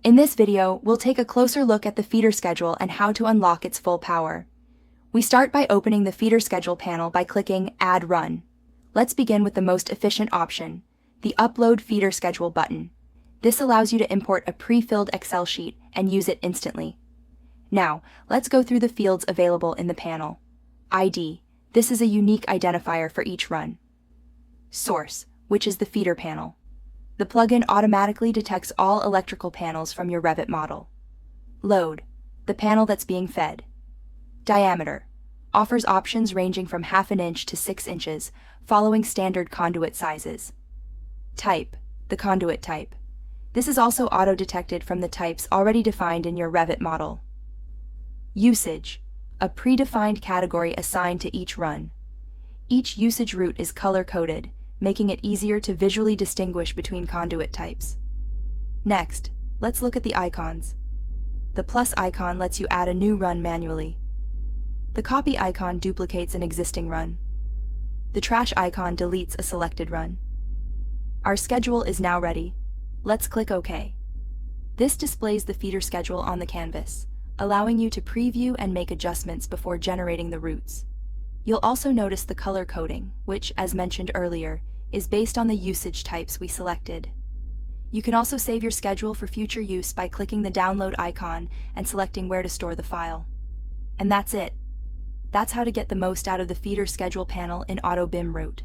In this video, we'll take a closer look at the feeder schedule and how to unlock its full power. We start by opening the feeder schedule panel by clicking Add Run. Let's begin with the most efficient option, the Upload Feeder Schedule button. This allows you to import a pre-filled Excel sheet and use it instantly. Now, let's go through the fields available in the panel. ID. This is a unique identifier for each run. Source, which is the feeder panel. The plugin automatically detects all electrical panels from your Revit model. Load, the panel that's being fed. Diameter, offers options ranging from 1/2 inch to 6 inches, following standard conduit sizes. Type, the conduit type. This is also auto-detected from the types already defined in your Revit model. Usage, a predefined category assigned to each run. Each usage route is color-coded, making it easier to visually distinguish between conduit types. Next, let's look at the icons. The plus icon lets you add a new run manually. The copy icon duplicates an existing run. The trash icon deletes a selected run. Our schedule is now ready. Let's click OK. This displays the feeder schedule on the canvas, allowing you to preview and make adjustments before generating the routes. You'll also notice the color coding, which, as mentioned earlier, is based on the usage types we selected. You can also save your schedule for future use by clicking the download icon and selecting where to store the file. And that's it. That's how to get the most out of the feeder schedule panel in Auto BIM Route.